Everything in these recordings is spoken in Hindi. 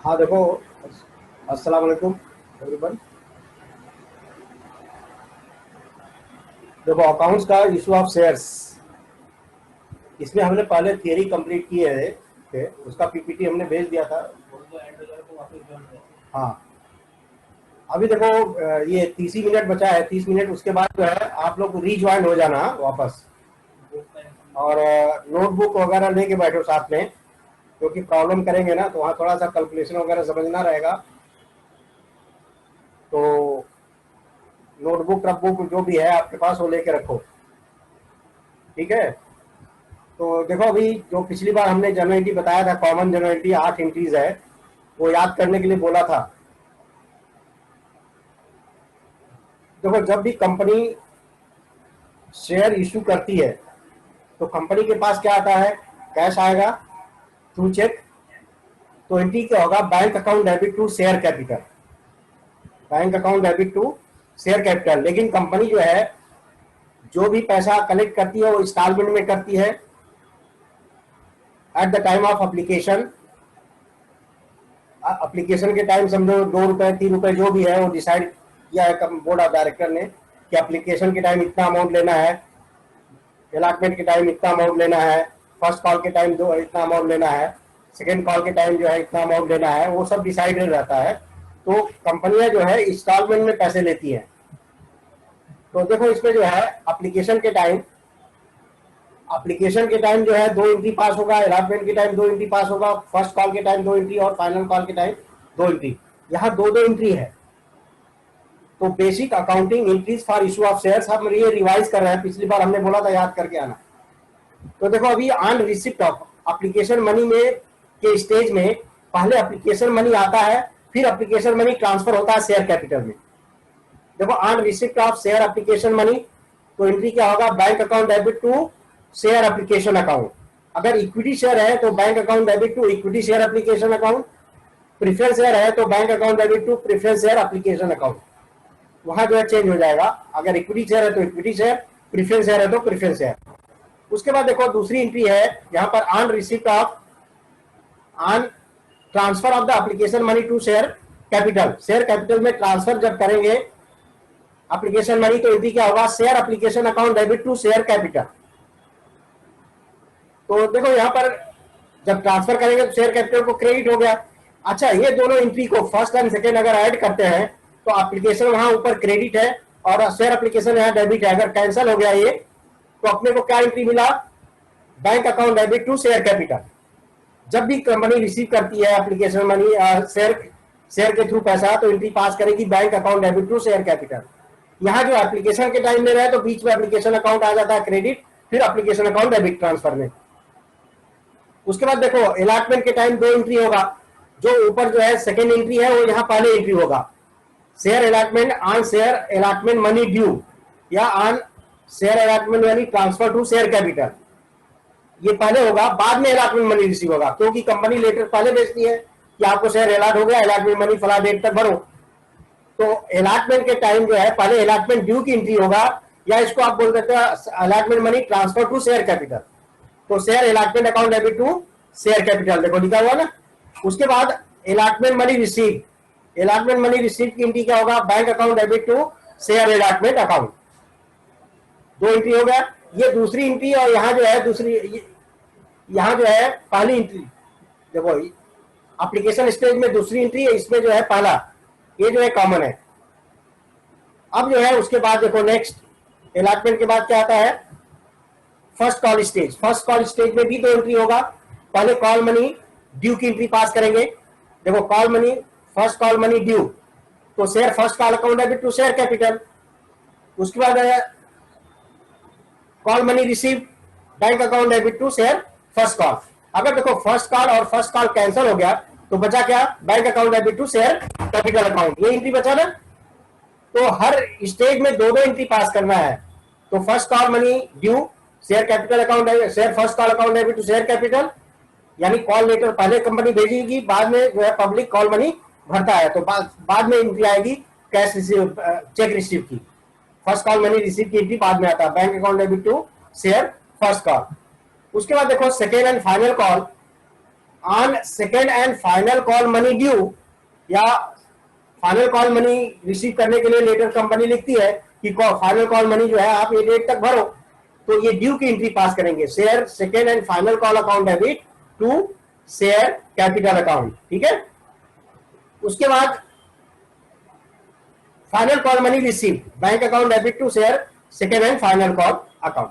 हाँ देखो, अस्सलाम वालेकुम एवरीवन। देखो, अकाउंट्स का इशू ऑफ शेयर्स, इसमें हमने पहले थियरी कंप्लीट किए थे, उसका पीपीटी हमने भेज दिया था। हाँ, अभी देखो, ये 30 ही मिनट बचा है। 30 मिनट उसके बाद जो है आप लोग रीज्वाइन हो जाना वापस, और नोटबुक वगैरह लेके बैठो साथ में, क्योंकि प्रॉब्लम करेंगे ना तो वहाँ थोड़ा सा कैलकुलेशन वगैरह समझना रहेगा। तो नोटबुक रबुक जो भी है आपके पास वो लेके रखो, ठीक है। तो देखो, अभी जो पिछली बार हमने जनरलिटी बताया था, कॉमन जनरलिटी 8 एंट्रीज है, वो याद करने के लिए बोला था। देखो, जब भी कंपनी शेयर इशू करती है तो कंपनी के पास क्या आता है? कैश आएगा थ्रू चेक। तो एंट्री क्या होगा? Bank account debit to share capital, bank account debit to share capital. लेकिन कंपनी जो है, जो भी पैसा कलेक्ट करती है वो इंस्टॉलमेंट में करती है at the time of application. Application के टाइम समझो 2 रुपए 3 रुपए जो भी है वो डिसाइड किया है बोर्ड ऑफ डायरेक्टर ने कि एप्लीकेशन के टाइम इतना अमाउंट लेना है, अलॉटमेंट के टाइम इतना अमाउंट लेना है, फर्स्ट कॉल के टाइम दो इतना अमाउंट लेना है, सेकेंड कॉल के टाइम जो है इतना अमाउंट लेना है, वो सब डिसाइडेड रहता है। तो कंपनियां जो है इंस्टॉलमेंट में पैसे लेती हैं। तो देखो, इसमें जो है एप्लीकेशन के टाइम जो है 2 एंट्री पास होगा, अलॉटमेंट के टाइम 2 एंट्री पास होगा, फर्स्ट कॉल के टाइम 2 एंट्री और फाइनल कॉल के टाइम 2 एंट्री। यहाँ दो दो एंट्री है। तो basic accounting entries for issue of shares हम ये रिवाइज कर रहे हैं। पिछली बार हमने बोला था याद करके आना। तो देखो, अभी on receipt of application money में के स्टेज में पहले एप्लीकेशन मनी आता है, फिर एप्लीकेशन मनी ट्रांसफर होता है शेयर कैपिटल में। देखो, on receipt of share application money, तो एंट्री क्या होगा? Bank account debit to share application account. अगर इक्विटी शेयर है तो bank account debit to equity share application account. Preference share है तो bank account debit to preference share application account. वहां जो है चेंज हो जाएगा। अगर इक्विटी शेयर है तो इक्विटी शेयर, प्रीफरेंस शेयर है तो प्रीफरेंस शेयर। उसके बाद देखो, दूसरी एंट्री है यहाँ पर on receipt of on transfer of the application money to share capital. Share capital में ट्रांसफर जब करेंगे एप्लीकेशन मनी, तो एंट्री क्या होगा? Share application account debit to share capital. तो देखो, यहाँ पर जब ट्रांसफर करेंगे तो शेयर कैपिटल को क्रेडिट हो गया। अच्छा, ये दोनों एंट्री को फर्स्ट एंड सेकेंड अगर ऐड करते हैं तो एप्लीकेशन वहां ऊपर क्रेडिट है और शेयर एप्लीकेशन यहाँ डेबिट है। अगर कैंसिल हो गया ये, तो अपने को क्या एंट्री मिला? Bank account debit to share capital. जब भी कंपनी रिसीव करती है एप्लीकेशन मनी शेयर के थ्रू पैसा, तो एंट्री पास करेगी bank account debit to share capital. यहाँ जो एप्लीकेशन के टाइम ले रहे हैं तो बीच में एप्लीकेशन अकाउंट आ जाता है क्रेडिट, फिर एप्लीकेशन अकाउंट डेबिट ट्रांसफर में। उसके बाद देखो, अलॉटमेंट के टाइम 2 एंट्री होगा। जो ऊपर जो है सेकेंड एंट्री है वो यहाँ पहले एंट्री होगा। Share allotment on share allotment money due, या on share allotment money transfer to share capital, ये पहले होगा। बाद में अलॉटमेंट मनी रिसीव होगा, क्योंकि कंपनी लेटर पहले भेजती है कि आपको शेयर अलॉट हो गया, अलॉटमेंट मनी फला डेट तक भरो। तो अलॉटमेंट के टाइम जो है पहले अलॉटमेंट ड्यू की एंट्री होगा, या इसको आप बोल सकते हैं allotment money transfer to share capital. तो share allotment account debit to share capital, देखो लिखा हुआ ना। उसके बाद allotment money receive, allotment money receive की एंट्री क्या होगा? Bank account debit to share allotment account. 2 entry हो गया। ये दूसरी एंट्री, और यहाँ जो है दूसरी, यहाँ जो है पहली एंट्री। देखो, एप्लीकेशन स्टेज में दूसरी एंट्री है, इसमें जो है पहला, ये जो है कॉमन है। अब जो है उसके बाद देखो, नेक्स्ट अलॉटमेंट के बाद क्या आता है? First call stage. First call stage में भी 2 एंट्री होगा। पहले कॉल मनी ड्यू की एंट्री पास करेंगे। देखो, call money, first call money due, तो share first call account debit to share capital. उसके बाद call money receive, bank account debit to share first call. अगर देखो फर्स्ट कॉल और फर्स्ट कॉल कैंसिल हो गया तो बचा क्या? Bank account debit to share capital account. ये एंट्री बचा ना। तो हर स्टेज में दो दो एंट्री पास करना है। तो first call money due share capital account, share first call account debit to share capital, यानी कॉल लेटर पहले कंपनी भेजेगी, बाद में जो है पब्लिक कॉल मनी भरता है। तो बाद में एंट्री आएगी कैश रिसीव, चेक रिसीव की। फर्स्ट कॉल मनी रिसीव की एंट्री बाद में आता है, bank account debit to share first call. उसके बाद देखो, second and final call, on second and final call money due, या फाइनल कॉल मनी रिसीव करने के लिए लेटर कंपनी लिखती है कि फाइनल कॉल मनी जो है आप ये डेट तक भरो, तो ये ड्यू की एंट्री पास करेंगे, share second and final call account debit to share capital account, ठीक है। उसके बाद final call money receive bank account debit to share second and final call account.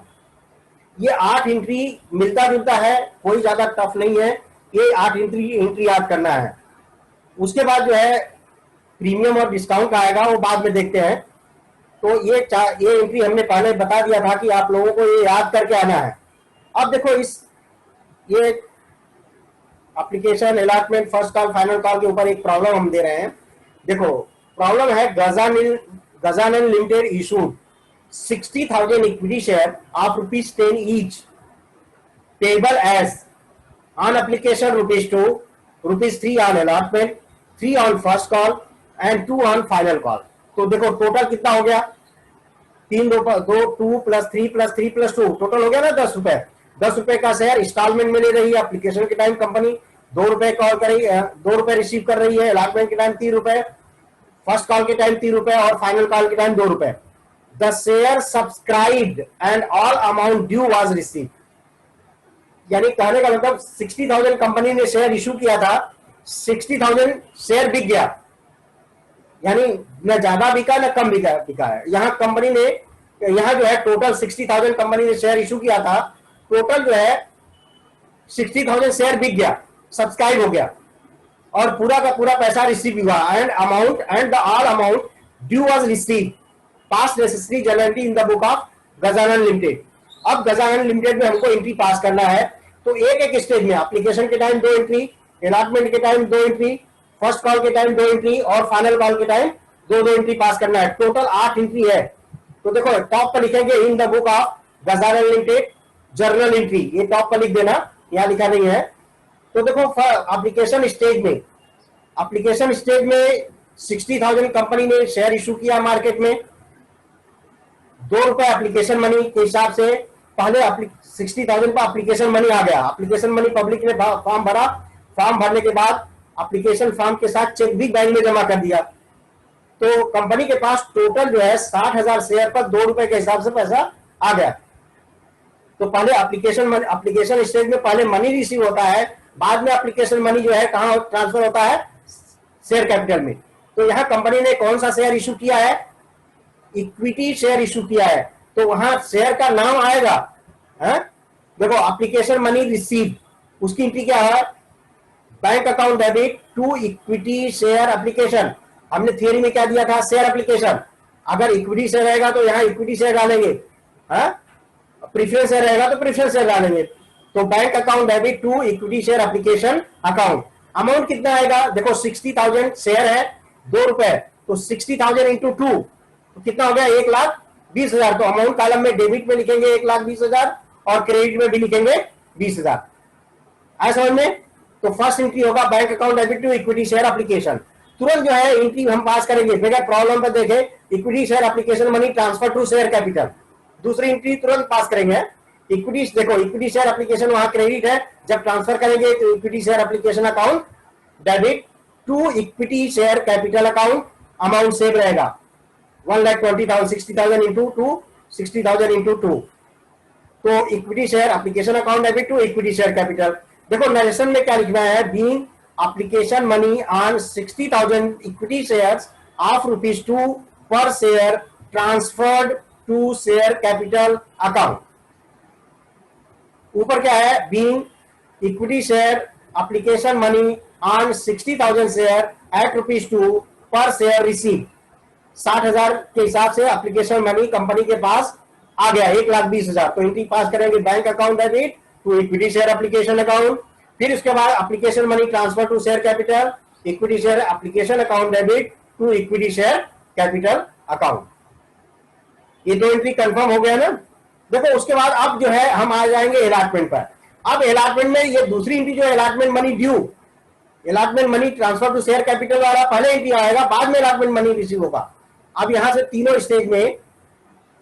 ये 8 एंट्री मिलता जुलता है, कोई ज्यादा टफ नहीं है, ये 8 एंट्री याद करना है। उसके बाद जो है प्रीमियम और डिस्काउंट आएगा, वो बाद में देखते हैं। तो ये एंट्री हमने पहले बता दिया था कि आप लोगों को ये याद करके आना है। अब देखो ये application allotment first call final call के ऊपर एक प्रॉब्लम हम दे रहे हैं। देखो प्रॉब्लम है Gajanan limited issued 60,000 equity share of ₹10 each payable as on application ₹2, ₹3 on allotment, 3 on first call and 2 on final call. तो देखो टोटल कितना हो गया, 2 प्लस 3 प्लस 3 प्लस 2, टोटल हो गया ना 10 रुपए। 10 रुपए का शेयर इंस्टॉलमेंट में ले रही है एप्लीकेशन के टाइम कंपनी, 2 रुपए कॉल कर रही है, 2 रुपए रिसीव कर रही है, अलॉटमेंट के टाइम 3 रुपए, फर्स्ट कॉल के टाइम 3 रुपए और फाइनल कॉल के टाइम 2 रुपए। The share subscribed and all amount due was receive, यानी कहने का मतलब 60,000 कंपनी ने शेयर इशू किया था, 60,000 शेयर बिक गया, यानी न ज्यादा बिका न कम बिका है। यहाँ कंपनी ने, यहाँ जो है टोटल 60,000 कंपनी ने शेयर इशू किया था, टोटल जो है 60,000 शेयर बिक गया, सब्सक्राइब हो गया और पूरा का पूरा पैसा रिसीव हुआ। And amount and the all amount due was receive pass necessary generally in the book of Gajanan limited. अब गजानन लिमिटेड में हमको एंट्री पास करना है, तो एक एक स्टेज में एप्लीकेशन के टाइम 2 एंट्री, अलॉटमेंट के टाइम 2 एंट्री, फर्स्ट कॉल के टाइम 2 एंट्री और फाइनल कॉल के टाइम 2 एंट्री पास करना है। टोटल 8 एंट्री है। तो देखो टॉप पर लिखेंगे इन the book of Gajanan limited journal entry, ये टॉप पर लिख देना, यहां लिखा नहीं है। तो देखो एप्लीकेशन स्टेज में 60,000 कंपनी ने शेयर इशू किया मार्केट में, 2 रुपए एप्लीकेशन मनी के हिसाब से पहले 60,000 का एप्लीकेशन मनी आ गया। एप्लीकेशन मनी पब्लिक ने फॉर्म भरा, फॉर्म भरने के बाद एप्लीकेशन फॉर्म के साथ चेक भी बैंक में जमा कर दिया। तो कंपनी के पास टोटल जो है 60,000 शेयर पर 2 रुपए के हिसाब से पैसा आ गया। तो पहले एप्लीकेशन स्टेज में पहले मनी रिसीव होता है, बाद में एप्लीकेशन मनी जो है कहां ट्रांसफर होता है, शेयर कैपिटल में। तो यहां कंपनी ने कौन सा शेयर इशू किया है, इक्विटी शेयर इशू किया है, तो वहां शेयर का नाम आएगा है? देखो एप्लीकेशन मनी रिसीव, उसकी एंट्री क्या है, bank account debit to equity share application. हमने थियरी में क्या दिया था, शेयर एप्लीकेशन। अगर इक्विटी शेयर रहेगा तो यहाँ इक्विटी शेयर डालेंगे, प्रीफरेंस शेयर रहेगा तो प्रीफरेंस शेयर डालेंगे। तो bank account debit to equity share application account. Amount कितना आएगा, देखो 60,000 शेयर है, 2 रुपए, तो 60,000 इंटू 2 तो कितना हो गया, 1,20,000। तो अमाउंट कॉलम में डेबिट में लिखेंगे 1,20,000 और क्रेडिट में भी लिखेंगे 20,000। आया समझ में। तो फर्स्ट एंट्री होगा bank account debit to equity share application. तुरंत जो है एंट्री हम पास करेंगे, बगैर प्रॉब्लम पर देखें, equity share application money transfer to share capital. दूसरी एंट्री तुरंत पास करेंगे, इक्विटी, देखो इक्विटी शेयर एप्लीकेशन वहां क्रेडिट है, जब ट्रांसफर करेंगे तो equity share application account debit to equity share capital account, amount same रहेगा 1,20,000, 60,000 इंटू 2, 60,000 इंटू 2। तो equity share application account debit to equity share capital. देखो नरेशन में क्या लिखना है, being application money on 60,000 equity shares of ₹2 per share transferred to share capital account. ऊपर क्या है, being equity share application money on 60,000 share at ₹2 per share receive. 60,000 के हिसाब से एप्लीकेशन मनी कंपनी के पास आ गया 1,20,000। तो एंट्री पास करेंगे bank account debit to equity share application account. फिर उसके बाद application money transfer to share capital, equity share application account debit to equity share capital account. ये 2 एंट्री कंफर्म हो गया ना। देखो उसके बाद अब जो है हम आ जाएंगे अलॉटमेंट पर। अब अलॉटमेंट में ये दूसरी एंट्री जो है allotment money due, allotment money transfer to share capital वाला पहले एंट्री आएगा, बाद में अलॉटमेंट मनी रिसीव होगा। अब यहां से तीनों स्टेज में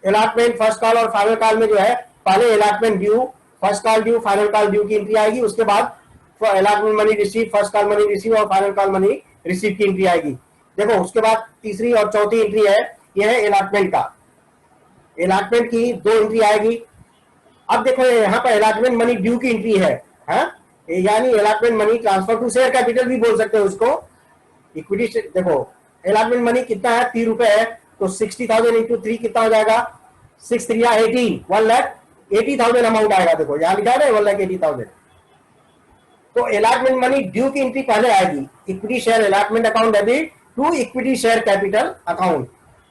अलॉटमेंट, फर्स्ट कॉल और फाइनल कॉल में जो है पहले allotment due, first call due, final call due की एंट्री आएगी। उसके बाद allotment money receive, first call money receive और फाइनल कॉल मनी रिसीव की एंट्री आएगी। देखो उसके बाद तीसरी और चौथी एंट्री है, यह है अलॉटमेंट का। अलॉटमेंट की 2 एंट्री आएगी। अब देखो यहाँ पर अलॉटमेंट मनी ड्यू की एंट्री है, यानी allotment money transfer to share capital भी बोल सकते हो उसको, इक्विटी। देखो अलॉटमेंट मनी कितना है, 3 रुपए है, तो 60,000 इंटू 3 कितना हो जाएगा, 6 3 18, 1,80,000 अमाउंट आएगा। देखो यहाँ लिखा है 1,80,000। तो अलॉटमेंट मनी ड्यू की एंट्री पहले आएगी, equity share allotment account debit to equity share capital account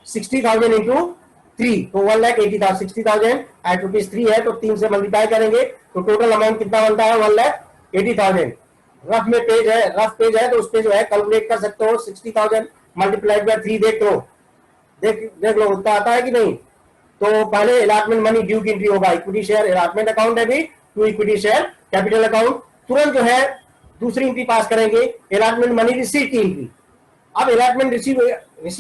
60,000 into 3, तो 1,80,000। 60,000 एट ₹3 है, तो 3 से मल्टीप्लाई करेंगे तो टोटल अमाउंट कितना बनता है, 1,80,000। रफ में पेज है, रफ पेज है, तो उस पे जो है कैलकुलेट कर सकते हो। 60,000 मल्टीप्लाइड बाय 3 देख लो, देख लो उतना आता है कि नहीं। तो पहले अलॉटमेंट मनी ड्यू की एंट्री होगा, equity share allotment account debit to equity share capital account. तुरंत जो है दूसरी एंट्री पास करेंगे, अलॉटमेंट मनी रिसीव की एंट्री। अब अलॉटमेंट रिसीव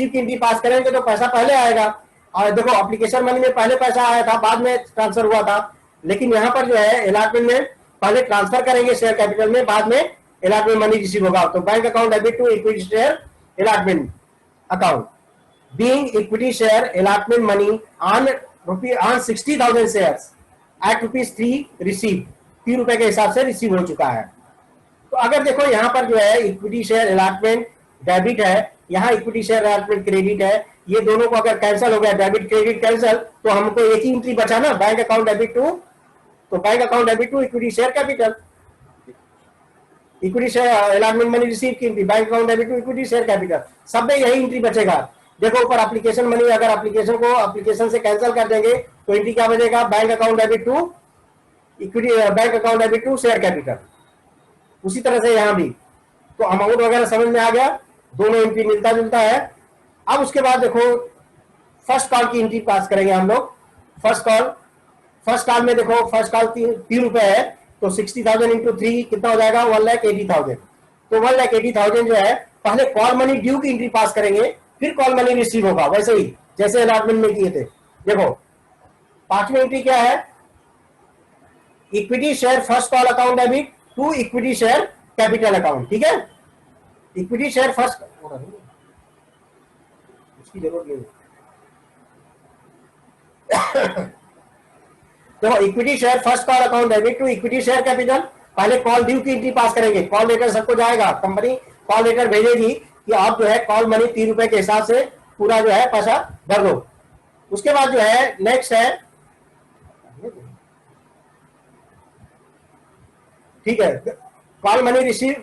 की एंट्री पास करेंगे तो पैसा पहले आएगा। और देखो एप्लीकेशन मनी में पहले पैसा आया था, बाद में ट्रांसफर हुआ था, लेकिन यहाँ पर जो है अलॉटमेंट में पहले ट्रांसफर करेंगे शेयर कैपिटल में, बाद में अलॉटमेंट मनी रिसीव होगा। तो bank account debit to equity share allotment account being equity share allotment money on 60,000 shares at ₹3 receive, 3 रुपए के हिसाब से रिसीव हो चुका है। तो अगर देखो यहाँ पर जो है इक्विटी शेयर अलॉटमेंट डेबिट है, यहाँ इक्विटी शेयर अलॉटमेंट क्रेडिट है, ये दोनों को अगर कैंसिल हो गया, डेबिट क्रेडिट कैंसिल, तो हमको एक ही एंट्री बचा ना, बैंक अकाउंट डेबिट टू, तो bank account debit to equity share capital, equity share allotment money receive की entry, bank account debit to equity share capital, सब में यही एंट्री बचेगा। देखो ऊपर एप्लीकेशन मनी, अगर एप्लीकेशन से कैंसिल कर देंगे तो एंट्री क्या बचेगा, bank account debit to equity, bank account debit to share capital. उसी तरह से यहाँ भी तो अमाउंट वगैरह समझ में आ गया, दोनों एंट्री मिलता जुलता है। अब उसके बाद देखो फर्स्ट कॉल की एंट्री पास करेंगे हम लोग। फर्स्ट कॉल में देखो फर्स्ट कॉल 3 रुपए है, तो 60,000 इंटू 3 कितना हो जाएगा, 1,80,000। तो 1,80,000 जो है पहले कॉल मनी ड्यू की एंट्री पास करेंगे, फिर कॉल मनी रिसीव होगा, वैसे ही जैसे अलॉटमेंट में किए थे। देखो पांचवी एंट्री क्या है, equity share first call account debit to equity share capital account. ठीक है, इक्विटी शेयर फर्स्ट, उसकी जरूरत नहीं तो equity share first call account debit to equity share capital, पहले कॉल ड्यू की एंट्री पास करेंगे, कॉल लेटर सबको जाएगा, कंपनी कॉल लेटर भेजेगी कि आप जो है कॉल मनी 3 रुपए के हिसाब से पूरा जो है पैसा भर दो। उसके बाद जो है नेक्स्ट है, ठीक है, कॉल मनी रिसीव,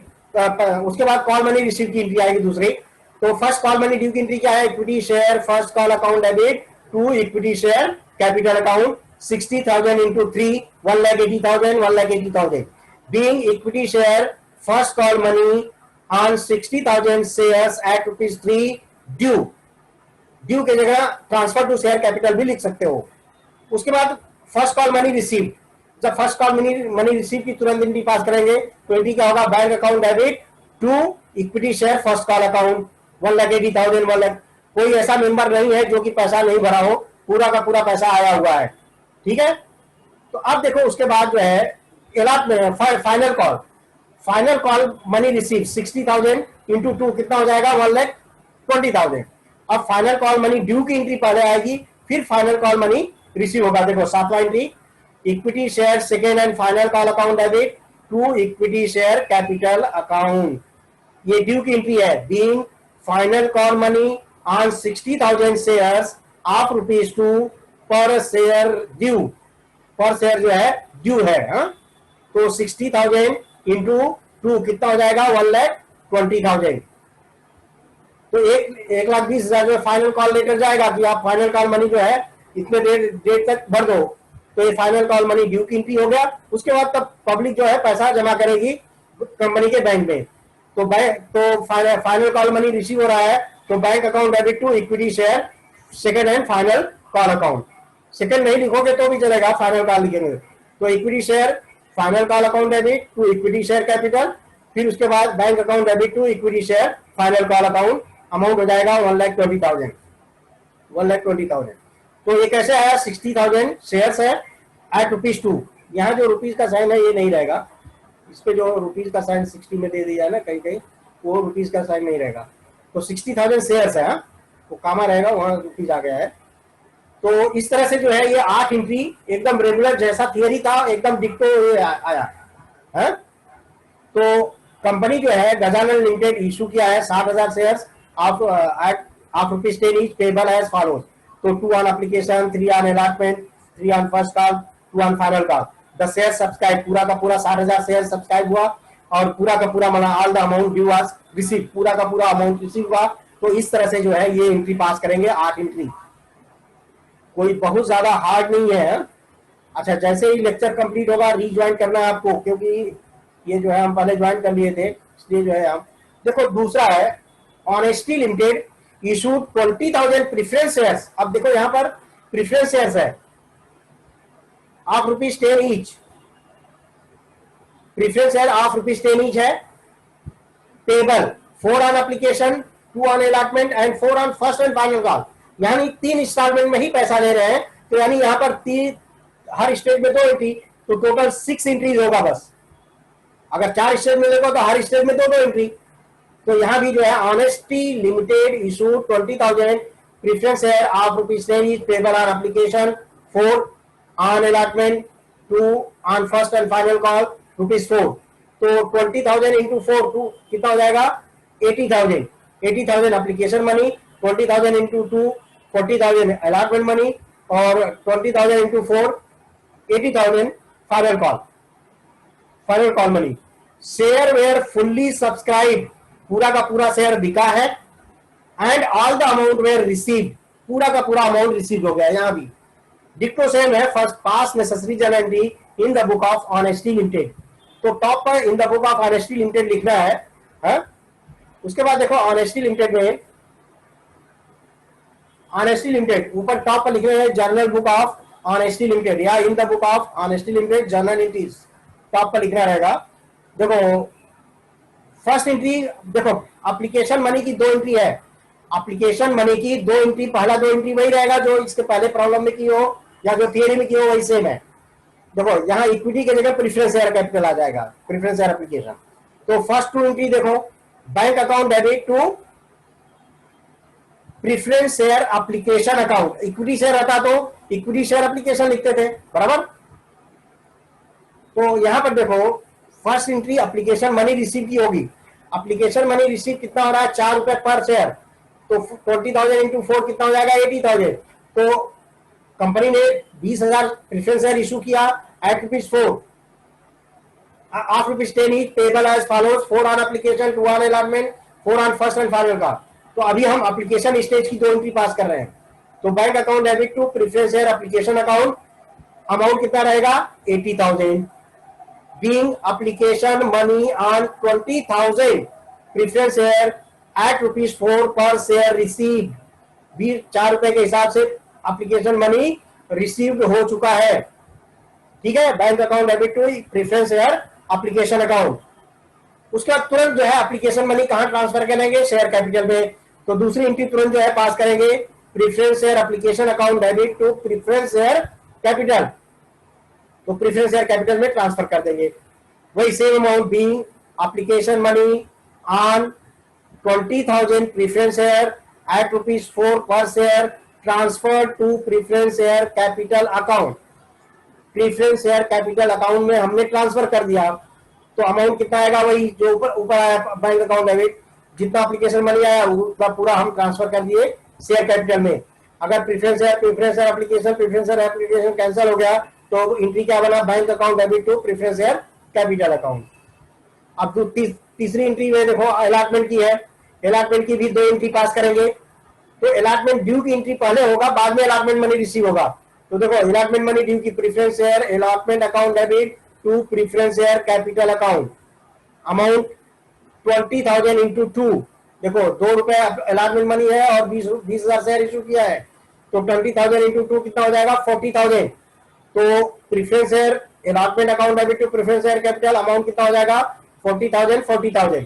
उसके बाद कॉल मनी रिसीव की एंट्री आएगी दूसरी। तो फर्स्ट कॉल मनी ड्यू की एंट्री क्या है, equity share first call account debit to equity share capital account 60,000 into 3, 1,80,000, 1,80,000 being equity share first call money on 60,000 shares at ₹3 due, due की जगह ट्रांसफर टू शेयर कैपिटल भी लिख सकते हो। उसके बाद फर्स्ट कॉल मनी रिसीव, जब फर्स्ट कॉल मनी रिसीव की तुरंत एंट्री पास करेंगे तो एंट्री क्या होगा, bank account debit to equity share first call account 1,80,000, 1 lakh. कोई ऐसा मेंबर नहीं है जो कि पैसा नहीं भरा हो, पूरा का पूरा पैसा आया हुआ है। ठीक है, तो अब देखो उसके बाद जो है final call money receive 60,000 into 2 कितना हो जाएगा, 1,20,000। अब फाइनल कॉल मनी ड्यू की एंट्री पहले आएगी, फिर फाइनल कॉल मनी रिसीव होगा। देखो सातवां entry, equity share second and final call account debit to equity share capital account, ये ड्यू की एंट्री है, being final call money on 60,000 shares of ₹2 per share due, पर शेयर जो है ड्यू है। तो 60,000 इंटू 2 कितना हो जाएगा, 1,20,000। तो 1,20,000 में फाइनल कॉल लेटर जाएगा कि आप फाइनल कॉल मनी जो है इतने डेट तक भर दो, तो ये फाइनल कॉल मनी ड्यू की एंट्री हो गया। उसके बाद तब पब्लिक जो है पैसा जमा करेगी कंपनी के बैंक में। तो फाइनल कॉल मनी रिसीव हो रहा है, तो bank account debit to equity share second and final call account, second नहीं लिखोगे तो भी चलेगा, फाइनल कॉल लिखेंगे। तो equity share final call account debit to equity share capital, फिर उसके बाद bank account debit to equity share final call account, amount हो जाएगा 1,20,000, 1,20,000। तो ये कैसे आया, 60,000 शेयर्स है एट ₹2, यहाँ जो रुपीज का साइन है ये नहीं रहेगा, इस पे जो रुपीज का साइन 60 में दे दिया है ना कहीं कहीं, वो रुपीज का साइन नहीं रहेगा। तो 60,000 शेयर्स है, वो कामा रहेगा, वहां रुपीज आ गया है। तो इस तरह से जो है ये 8 एंट्री एकदम रेगुलर जैसा थियरी था एकदम डिक्टो आया है। तो कंपनी जो है गजानन लिमिटेड इशू किया है 60,000 shares of rupees 10 each payable as follows. तो 2 on application, 3 on allotment, 3 on first call, 2 on final call. The share subscribe, पूरा का पूरा 60,000 शेयर सब्सक्राइब हुआ और पूरा का पूरा मतलब all the amount due was receive, पूरा का पूरा अमाउंट रिसीव हुआ। तो इस तरह से जो है ये एंट्री पास करेंगे 8 एंट्री, कोई बहुत ज्यादा हार्ड नहीं है। अच्छा, जैसे ही लेक्चर कंप्लीट होगा रीज्वाइन करना है आपको, क्योंकि ये जो है हम पहले ज्वाइन कर लिए थे, इसलिए जो है हम देखो। दूसरा है Honesty Limited issued 20,000 preference shares. अब देखो यहां पर प्रीफरेंस शेयर्स है of rupees 10 each, preference share of rupees 10 each है, payable 4 on application, 2 on allotment and 4 on first and final call. यानी 3 इंस्टॉलमेंट में ही पैसा ले रहे हैं। तो यानी यहां पर 3 हर स्टेज में 2 एंट्री, तो टोटल 6 एंट्रीज होगा बस। अगर 4 स्टेज में देखो तो हर स्टेज में 2 एंट्री। तो यहां भी जो है Honesty limited issue 20,000 preference share of rupees 10 each payable on application, 4 on allotment, 2 on first and final call, rupees 4। तो 20,000 इंटू 4 कितना हो जाएगा 80,000। 80,000 application money, 20,000 into 2 40,000 allotment money, और 20,000 into 4 80,000 final call money. Share were fully subscribe, पूरा का पूरा शेयर बिका है, and all the amount were receive, पूरा का पूरा अमाउंट रिसीव हो गया। यहां भी डिक्टो सेम है, first pass necessary journal entry in the book of Honesty Limited. तो टॉप पर in the book of Honesty Limited लिखना है। उसके बाद देखो ऑनेस्टी लिमिटेड में, ऑनेस्टी लिमिटेड ऊपर टॉप पर लिख रहे हैं journal book of Honesty Limited, या in the book of Honesty Limited journal entries, top पर लिखना रहेगा। देखो फर्स्ट एंट्री, देखो एप्लीकेशन मनी की 2 एंट्री है, एप्लीकेशन मनी की 2 एंट्री, पहला 2 एंट्री वही रहेगा जो इसके पहले प्रॉब्लम में की हो या जो थियरी में की हो, वही सेम है। देखो यहाँ इक्विटी की जगह प्रेफरेंस शेयर कैपिटल आ जाएगा, प्रेफरेंस शेयर एप्लीकेशन। तो फर्स्ट 2 एंट्री देखो, bank account debit to preference share application account. Equity share रहता तो इक्विटी शेयर एप्लीकेशन लिखते थे, बराबर। तो यहां पर देखो first entry application money receive की होगी। एप्लीकेशन मनी रिसीव कितना हो रहा है 4 रुपए पर शेयर। तो 20,000 इंटू 4 कितना हो जाएगा 80,000। तो कंपनी ने 20,000 प्रेफरेंस शेयर इशू किया at rupees 4 of rupees 10 each payable as follows, 4 on application, 2 on allotment, 4 on first and final का। तो अभी हम एप्लीकेशन स्टेज की 2 एंट्री पास कर रहे हैं। तो bank account debit to preference share application account, amount कितना रहेगा 80,000। being application money on 20,000 preference share at rupees 4 per share received, भी 4 रुपए के हिसाब से एप्लीकेशन मनी रिसीव्ड हो चुका है। ठीक है, bank account debit to preference share application account. उसके बाद तुरंत जो है एप्लीकेशन मनी कहां ट्रांसफर करेंगे, शेयर कैपिटल में। तो दूसरी एंट्री तुरंत जो है पास करेंगे, preference share application account debit to preference share capital. तो प्रेफरेंस शेयर कैपिटल में ट्रांसफर कर देंगे। वही same amount being application money on 20,000 preference share at rupees 4 per share transfer to preference share capital account. Preference share capital account में हमने ट्रांसफर कर दिया। तो अमाउंट कितना आएगा, वही जो ऊपर आया बैंक अकाउंट डेबिट, जितना एप्लीकेशन मनी आया उतना पूरा हम ट्रांसफर कर दिए शेयर कैपिटल में। अगर प्रेफरेंस शेयर एप्लीकेशन कैंसिल हो गया तो एंट्री क्या बना, bank account debit to preference share capital account. अब जो तीसरी एंट्री में देखो अलॉटमेंट की है, अलॉटमेंट की भी 2 एंट्री पास करेंगे। तो अलॉटमेंट ड्यू की एंट्री पहले होगा, बाद में अलॉटमेंट मनी रिसीव होगा। तो देखो अलॉटमेंट मनी ड्यू की preference share allotment account debit to preference share capital account, amount 20,000 into 2। देखो 2 रुपए अलॉटमेंट मनी है और 20,000 शेयर इशू किया है। तो 20,000 इंटू 2 कितना हो जाएगा 40,000। तो preference share allotment account debit to preference share capital amount कितना हो जाएगा 40,000।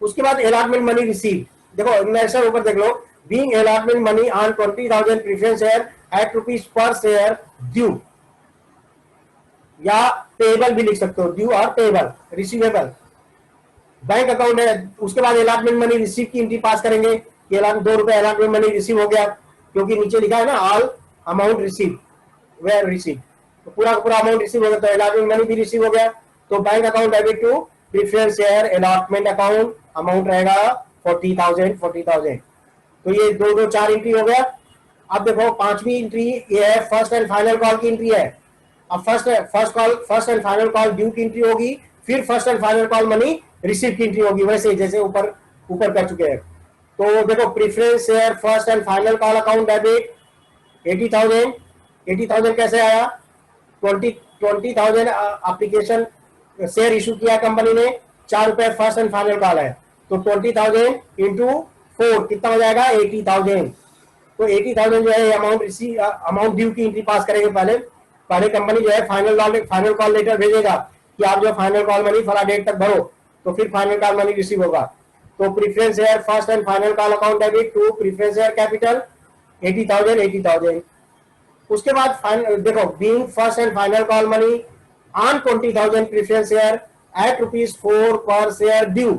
उसके बाद अलॉटमेंट मनी रिसीव, देखो नेक्स्ट ऊपर देख लो, being allotment money on 20,000 preference share at rupees per share due. या पेएबल भी लिख सकते हो, ड्यू और पेएबल, रिसीवेबल। बैंक अकाउंट है, उसके बाद अलॉटमेंट मनी रिसीव की एंट्री पास करेंगे। ये ₹2 अलॉटमेंट मनी रिसीव हो गया, क्योंकि नीचे लिखा है ना all amount receive, were receive, तो पूरा का पूरा अमाउंट रिसीव हो गया, तो अलॉटमेंट मनी भी रिसीव हो गया। तो bank account debit to preference share allotment account, amount रहेगा 40,000। तो ये दो दो चार एंट्री हो गया। अब देखो पांचवी एंट्री ये है फर्स्ट एंड फाइनल कॉल की एंट्री है। अब first and final call due की एंट्री होगी, फिर first and final call money receive की एंट्री होगी, वैसे जैसे ऊपर ऊपर कर चुके हैं। तो देखो preference share first and final call account debit 80,000। 80,000 कैसे आया? 20,000 एप्लीकेशन शेयर इशू किया कंपनी ने, ₹4 फर्स्ट एंड फाइनल कॉल है, तो 20,000 इंटू 4 कितना हो जाएगा? 80,000। तो 80,000 जो है अमाउंट रिसीव, अमाउंट ड्यू की एंट्री पास करेंगे। पहले कंपनी जो है फाइनल कॉल लेटर भेजेगा कि आप जो फाइनल कॉल मनी फला डेट तक भरो, तो फिर फाइनल कॉल मनी रिसीव होगा। तो preference share first and final call account debit to preference share capital 80,000। उसके बाद देखो being first and final call money on 20,000 preference share at ₹4 per share due,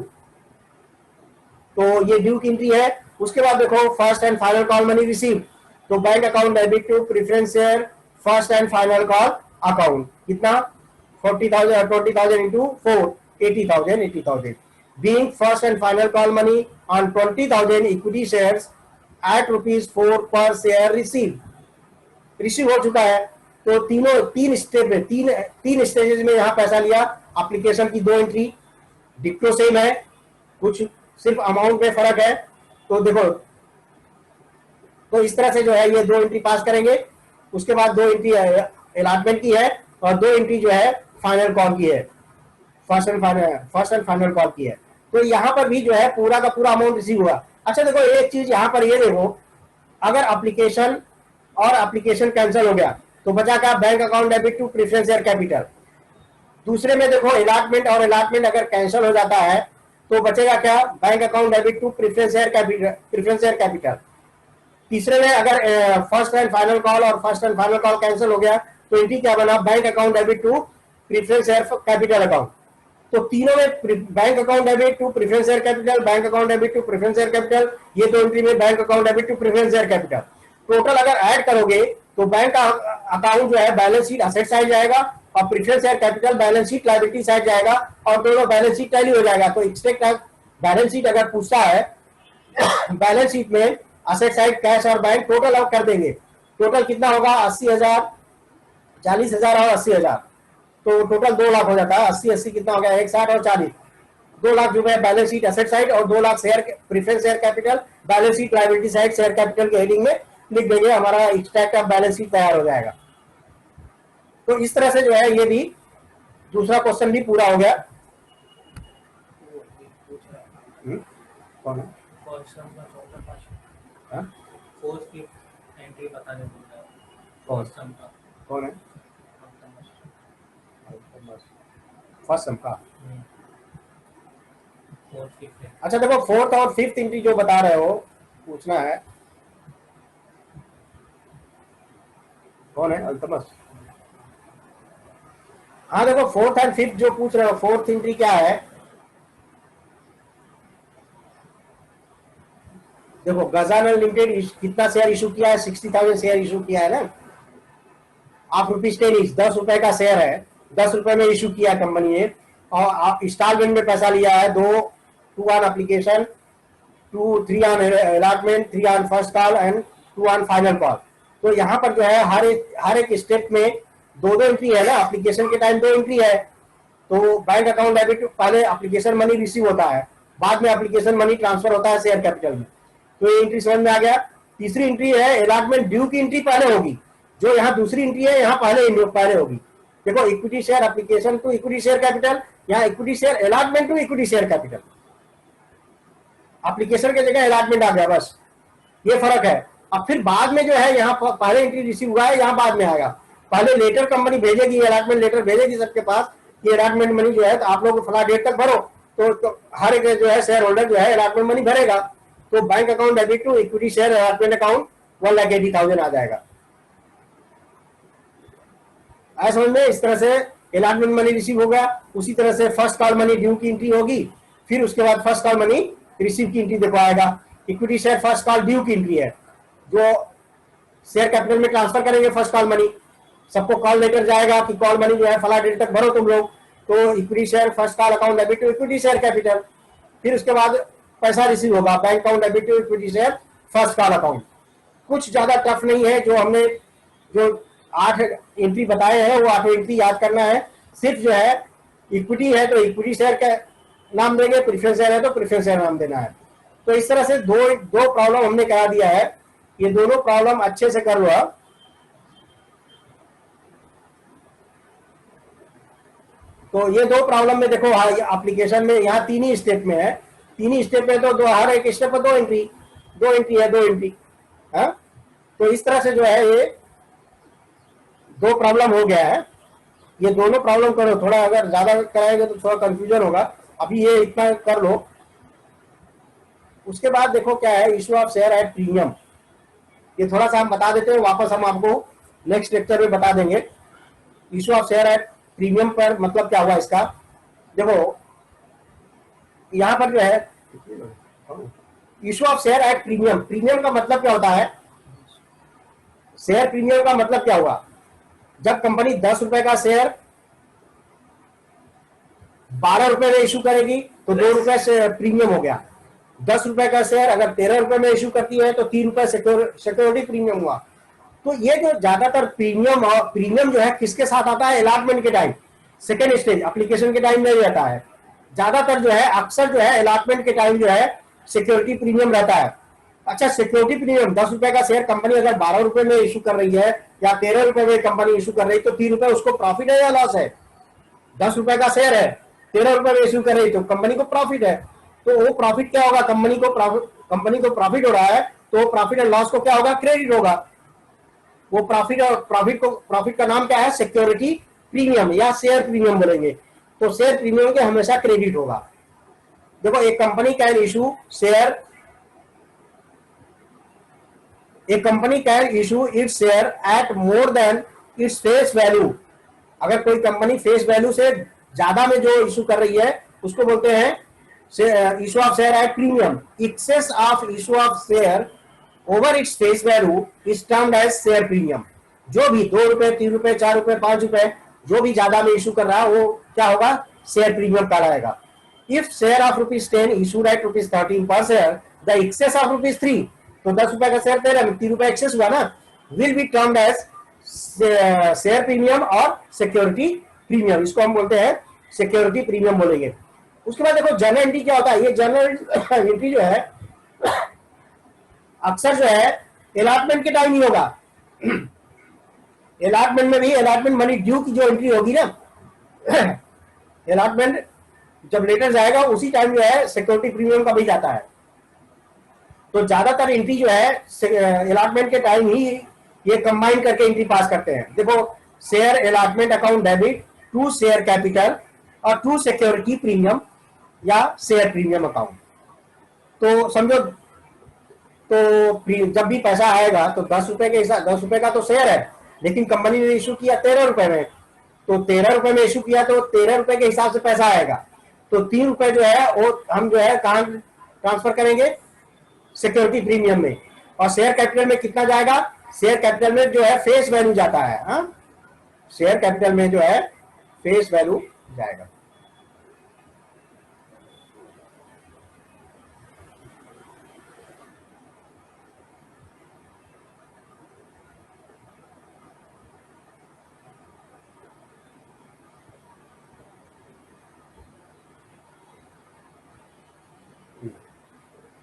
तो ये ड्यू की एंट्री है। उसके बाद देखो first and final call money receive, तो bank account debit to preference share first and final call account, कितना? 40,000, 20,000 into 4, 80,000। Being first and final call money on 20,000 equity shares at ₹4 per share receive हो चुका है। तो तीन स्टेप में, तीन स्टेजेस में यहाँ पैसा लिया। एप्लीकेशन की दो एंट्री डिक्टो सेम है, कुछ सिर्फ अमाउंट में फर्क है। तो देखो, तो इस तरह से जो है ये दो एंट्री पास करेंगे। उसके बाद दो एंट्री अलॉटमेंट की है और दो एंट्री जो है फाइनल कॉल की है, फर्स्ट एंड फाइनल कॉल की है। तो यहाँ पर भी जो है पूरा का पूरा अमाउंट रिसीव हुआ। अच्छा देखो एक चीज यहाँ पर ये देखो, अगर एप्लीकेशन कैंसिल हो गया तो बचा क्या? Bank account debit to preference share capital. दूसरे में देखो अलॉटमेंट और अलॉटमेंट अगर कैंसिल हो जाता है तो बचेगा क्या? Bank account debit to preference share capital. तीसरे में अगर फर्स्ट एंड फाइनल कॉल और first and final call cancel हो गया तो एंट्री क्या बना? Bank account debit to preference share capital account. तो तीनों में bank account debit to preference share capital, bank account debit to preference share capital, ये दो एंट्री में bank account debit to preference share capital. Total अगर ऐड करोगे तो बैंक अकाउंट जो है बैलेंस शीट असेट साइड जाएगा और preference share capital balance sheet liability side जाएगा और दोनों बैलेंस शीट टैली हो जाएगा। तो एक्सपेक्ट बैलेंस शीट अगर पूछता है बैलेंस शीट में असेट साइड कैश और बैंक टोटल अब कर देंगे। टोटल कितना होगा? 80,000, 40,000 और 80,000, तो टोटल 2 लाख हो जाता है। 80 कितना हो गया? 160 और 40, 2 लाख जो है बैलेंस शीट असेट साइड और 2 lakh share preference share capital balance sheet liability side share capital के हेडिंग में लिख देंगे, हमारा एक्सट्रैक्ट ऑफ बैलेंस शीट तैयार हो जाएगा। तो इस तरह से जो है ये भी दूसरा क्वेश्चन भी पूरा हो गया। कौन है? कौन है? फर्स्ट सम का। अच्छा देखो फोर्थ और फिफ्थ एंट्री जो बता रहे हो पूछना है, कौन है? अल्तमस। हाँ देखो फोर्थ एंड फिफ्थ जो पूछ रहे हो, फोर्थ एंट्री क्या है? देखो गजानन लिमिटेड कितना शेयर इशू किया है? 60,000 शेयर इशू किया है ना। आप ₹10, ₹10 का शेयर है, ₹10 में इशू किया कंपनी ने और इंस्टॉलमेंट में पैसा लिया है। 2 on application, 3 on allotment, 3 on first call and 2 on final call. तो यहाँ पर जो है हर एक स्टेप में दो एंट्री है ना। एप्लीकेशन के टाइम 2 एंट्री है, तो बैंक अकाउंट डेबिट पहले एप्लीकेशन मनी रिसीव होता है, बाद में एप्लीकेशन मनी ट्रांसफर होता है शेयर कैपिटल में। तो ये एंट्री समझ में आ गया। तीसरी एंट्री है अलॉटमेंट ड्यू की एंट्री पहले होगी, जो यहाँ दूसरी एंट्री है यहाँ पहले होगी। देखो equity share application to equity share capital, यहाँ equity share allotment to equity share capital. Application की जगह अलॉटमेंट आ गया, बस ये फर्क है। अब फिर बाद में जो है यहाँ पहले एंट्री रिसीव हुआ है, यहाँ बाद में आएगा। पहले लेटर कंपनी भेजेगी, अलॉटमेंट लेटर भेजेगी सबके पास, ये अलॉटमेंट मनी जो है तो आप लोग फला डेट तक भरो, तो हर एक जो है शेयर होल्डर जो है अलॉटमेंट मनी भरेगा। तो bank account debit to equity share allotment account 1,80,000 आ जाएगा। आया समझ में? इस तरह से अलॉटमेंट मनी रिसीव हो गया, उसी तरह से फर्स्ट कॉल मनी ड्यू की एंट्री होगी, फिर उसके बाद फर्स्ट कॉल मनी रिसीव की एंट्री देखो आएगा। Equity share first call due की एंट्री है, जो शेयर कैपिटल में ट्रांसफर करेंगे फर्स्ट कॉल मनी, सबको कॉल लेटर जाएगा कि कॉल मनी जो है फला डेट तक भरो तुम लोग, तो equity share first call account debit to equity share capital, फिर उसके बाद पैसा रिसीव होगा bank account debit to equity share first call account. कुछ ज्यादा टफ नहीं है, जो हमने जो 8 एंट्री बताए हैं वो 8 एंट्री याद करना है। सिर्फ जो है इक्विटी है तो इक्विटी शेयर का नाम देंगे, प्रेफरेंस शेयर है तो प्रेफरेंस शेयर नाम देना है। तो इस तरह से दो प्रॉब्लम हमने करा दिया है, ये दोनों प्रॉब्लम अच्छे से कर लो आप। तो ये दो प्रॉब्लम में देखो एप्लीकेशन में यहाँ 3 ही स्टेप में है, 3 ही स्टेप में, तो हर एक स्टेप पर 2 एंट्री है, 2 एंट्री है। तो इस तरह से जो है ये 2 प्रॉब्लम हो गया है। ये दोनों प्रॉब्लम करो, थोड़ा अगर ज्यादा कराएंगे तो थोड़ा कंफ्यूजन होगा, अभी ये इतना कर लो। उसके बाद देखो क्या है, issue of share at premium, ये थोड़ा सा हम बता देते हैं, वापस हम आपको नेक्स्ट लेक्चर में बता देंगे। Issue of share at premium पर मतलब क्या हुआ इसका, देखो यहां पर जो है issue of share at premium, premium का मतलब क्या होता है, शेयर प्रीमियम का मतलब क्या हुआ, जब कंपनी 10 रुपए का शेयर 12 रुपए में इशू करेगी तो 2 रुपए से प्रीमियम हो गया। 10 रुपए का शेयर अगर 13 रुपए में इशू करती है तो 3 रुपए सिक्योरिटी प्रीमियम हुआ। तो ये जो ज्यादातर प्रीमियम जो है किसके साथ आता है, अलॉटमेंट के टाइम, सेकेंड स्टेज एप्लीकेशन के टाइम नहीं रहता है। ज्यादातर जो है अक्सर जो है अलॉटमेंट के टाइम जो है सिक्योरिटी प्रीमियम रहता है। अच्छा, सिक्योरिटी प्रीमियम 10 रुपए का शेयर कंपनी अगर 12 रुपए में इशू कर रही है या 13 रुपए में कंपनी इशू कर रही है तो 3 रुपए उसको प्रॉफिट है या लॉस है? 10 रुपए का शेयर है, 13 रुपए में इशू कर रही तो कंपनी को प्रॉफिट है, तो वो प्रॉफिट क्या होगा, कंपनी को प्रॉफिट हो रहा है तो प्रॉफिट एंड लॉस को क्या होगा, क्रेडिट होगा। वो प्रॉफिट का नाम क्या है, सिक्योरिटी प्रीमियम या शेयर प्रीमियम बोलेंगे, तो शेयर प्रीमियम के हमेशा क्रेडिट होगा। देखो एक कंपनी कैन इशू शेयर, एक company can issue its share eight more than it's face value. अगर कोई कंपनी फेस वैल्यू से ज्यादा में जो इशू कर रही है उसको बोलते हैं issue of share at premium. Excess of issue of share over its face value is termed as share premium. जो भी 2 रुपए, 3 रुपए, 4 रुपए, 5 रुपए जो भी ज्यादा में इशू कर रहा है वो क्या होगा, शेयर प्रीमियम कहलाएगा। If share of ₹10 issued at ₹13 पर शेयर, द एक्सेस ऑफ ₹3, तो 10 रुपए का शेयर 13 में 3 रुपए एक्सेस हुआ ना, will be termed as share premium और सिक्योरिटी प्रीमियम, इसको हम बोलते हैं सिक्योरिटी प्रीमियम बोलेंगे। उसके बाद देखो जनरल एंट्री क्या होता है, ये जनरल एंट्री जो है अक्सर जो है अलॉटमेंट के टाइम ही होगा। अलॉटमेंट में भी अलॉटमेंट मनी ड्यू की जो एंट्री होगी ना, अलॉटमेंट जब लेटर जाएगा उसी टाइम जो है सिक्योरिटी प्रीमियम का भी जाता है। तो ज्यादातर एंट्री जो है अलॉटमेंट के टाइम ही ये कंबाइन करके एंट्री पास करते हैं। देखो share allotment account debit to share capital और टू सिक्योरिटी प्रीमियम या शेयर प्रीमियम अकाउंट। तो समझो, तो जब भी पैसा आएगा तो 10 रुपए के हिसाब, 10 रुपए का तो शेयर है लेकिन कंपनी ने इशू किया 13 रुपए में, तो 13 रुपए में इशू किया तो 13 रुपए के हिसाब से पैसा आएगा। तो 3 रुपए जो है वो हम जो है कहां ट्रांसफर करेंगे, सिक्योरिटी प्रीमियम में। और शेयर कैपिटल में कितना जाएगा, शेयर कैपिटल में जो है फेस वैल्यू जाता है। हाँ, शेयर कैपिटल में जो है फेस वैल्यू जाएगा।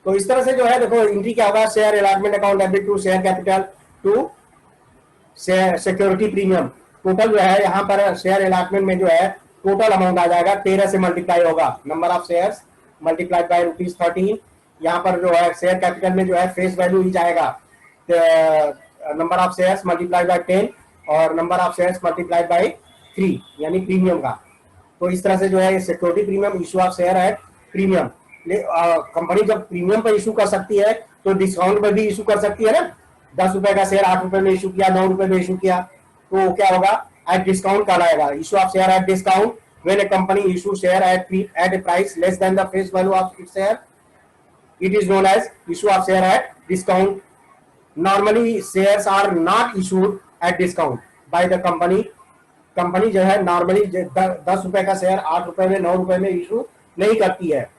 तो इस तरह से जो है देखो एंट्री क्या होगा, share allotment account debit to share capital to security premium. Total जो है यहाँ पर शेयर अलॉटमेंट में जो है टोटल अमाउंट आ जाएगा, 13 से मल्टीप्लाई होगा, number of shares multiplied by ₹13। यहाँ पर जो है शेयर कैपिटल में जो है फेस वैल्यू ही जाएगा, number of shares multiplied by 10 और number of shares multiplied by 3 यानी प्रीमियम का। तो इस तरह से जो है security premium, issue of share at premium. Company जब प्रीमियम पर इशू कर सकती है तो डिस्काउंट पर भी इशू कर सकती है ना। 10 रुपए का शेयर 8 रुपए में इशू किया, 9 रुपए में इशू किया, तो क्या होगा, एट डिस्काउंट कहलाएगा। Issue of share at discount when a company issue share at a price less than the face value of its share, it is known as issue of share at discount. Normally shares are not issued at discount by the company. Company जो है नॉर्मली 10 रुपए का शेयर 8 रुपए में 9 रुपए में इशू नहीं करती है,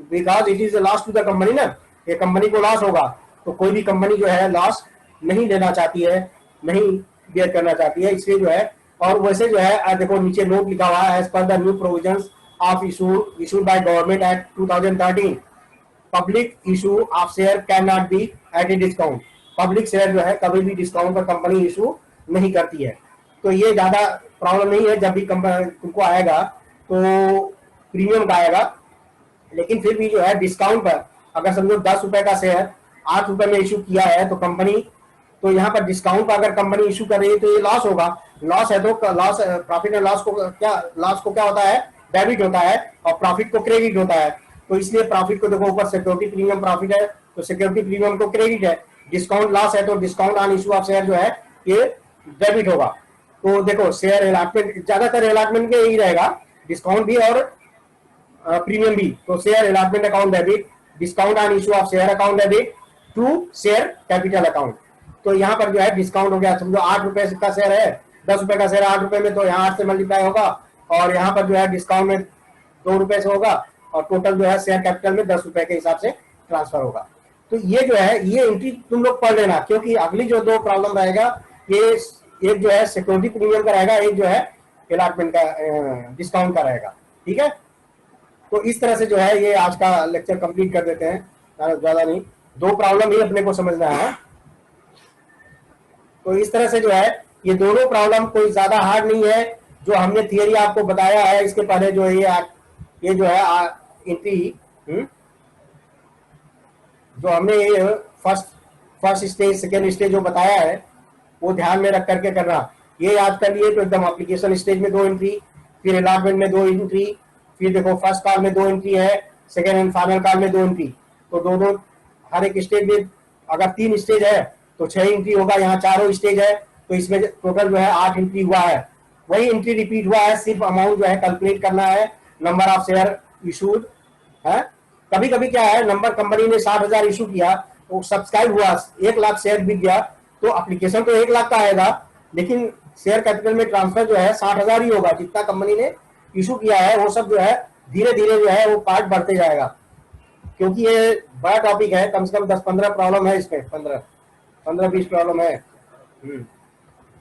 because it is loss to the company ना, ये कंपनी को लॉस होगा। तो कोई भी कंपनी जो है लॉस नहीं लेना चाहती है, नहीं बेयर करना चाहती है, इसलिए जो है। और वैसे जो है देखो नीचे नोट लिखा हुआ है, as per the new provisions of issued by government act 2013 public issue of share can not be at a discount. Public share जो है कभी भी डिस्काउंट पर कंपनी इशू नहीं करती है। तो ये ज्यादा प्रॉब्लम नहीं है, जब भी तुमको आएगा तो प्रीमियम का आएगा। लेकिन फिर भी जो है डिस्काउंट पर अगर समझो 10 रुपए का शेयर 8 रुपए में इशू किया है तो कंपनी, तो यहाँ पर डिस्काउंट पर अगर कंपनी इशू कर रही है तो ये लॉस होगा। लॉस है तो लॉस, प्रॉफिट एंड लॉस को क्या होता है, डेबिट होता है, और प्रॉफिट को क्रेडिट होता है। तो इसलिए प्रॉफिट को देखो ऊपर सिक्योरिटी प्रीमियम प्रॉफिट है तो सिक्योरिटी प्रीमियम को क्रेडिट है, डिस्काउंट लॉस है तो discount on issue of share जो है ये डेबिट होगा। तो देखो शेयर अलॉटमेंट, ज्यादातर अलॉटमेंट में यही रहेगा, डिस्काउंट भी और प्रीमियम भी। तो share allotment account debit, discount on issue of share account debit to share capital account. तो यहाँ पर जो है डिस्काउंट हो गया, समझो 8 रुपए का शेयर है, 10 रुपए का शेयर 8 रुपए में, तो यहाँ 8 से मल्टीप्लाई होगा, और यहाँ पर जो है डिस्काउंट में 2 रुपए से होगा, और टोटल जो है शेयर कैपिटल में 10 रुपए के हिसाब से ट्रांसफर होगा। तो ये जो है ये एंट्री तुम लोग पढ़ लेना, क्योंकि अगली जो 2 प्रॉब्लम रहेगा ये एक जो है सिक्योरिटी प्रीमियम का रहेगा, एक जो है अलॉटमेंट का डिस्काउंट का रहेगा। ठीक है, तो इस तरह से जो है ये आज का लेक्चर कंप्लीट कर देते हैं, ज्यादा नहीं, 2 प्रॉब्लम ही अपने को समझना है। तो इस तरह से जो है ये दोनों प्रॉब्लम कोई ज्यादा हार्ड नहीं है, जो हमने थियरी आपको बताया है इसके पहले जो ये जो है एंट्री जो हमने ये फर्स्ट स्टेज सेकेंड स्टेज जो बताया है वो ध्यान में रख करके करना। ये याद कर लिए तो एकदम एप्लीकेशन स्टेज में 2 एंट्री, फिर अलॉटमेंट में 2 एंट्री, फिर देखो फर्स्ट कॉल में 2 एंट्री है, सेकेंड एंड फाइनल कॉल में 2 एंट्री। तो दोनों हर एक स्टेज में अगर 3 स्टेज है तो 6 एंट्री होगा, यहाँ 4 स्टेज है तो इसमें टोटल जो है 8 एंट्री हुआ है। वही एंट्री रिपीट हुआ है, सिर्फ अमाउंट जो है कैलकुलेट करना है, नंबर ऑफ शेयर इशूड है। कभी कभी क्या है, नंबर कंपनी ने 60,000 इशू किया तो सब्सक्राइब हुआ 1 लाख शेयर बिक गया, तो एप्लीकेशन तो 1 लाख का आएगा, लेकिन शेयर कैपिटल में ट्रांसफर जो है 60,000 ही होगा। जितना कंपनी ने इशू किया है वो सब जो है धीरे धीरे जो है वो पार्ट बढ़ते जाएगा, क्योंकि ये बड़ा टॉपिक है, कम से कम 10-15 प्रॉब्लम है इसमें, 15-20 प्रॉब्लम है।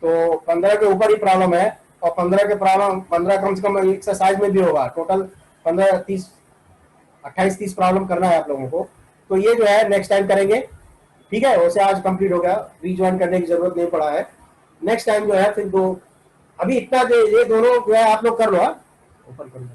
तो 15 के ऊपर ही प्रॉब्लम है, और 15 के प्रॉब्लम 15 कम से कम एक्सरसाइज में भी होगा। टोटल 28-30 प्रॉब्लम करना है आप लोगों को। तो ये जो है नेक्स्ट टाइम करेंगे, ठीक है। वैसे आज कंप्लीट हो गया, रीज्वाइन करने की जरूरत नहीं पड़ा है। नेक्स्ट टाइम जो है फिर 2 अभी इतना जो ये दोनों जो है आप लोग कर लो, ऊपर कर लो।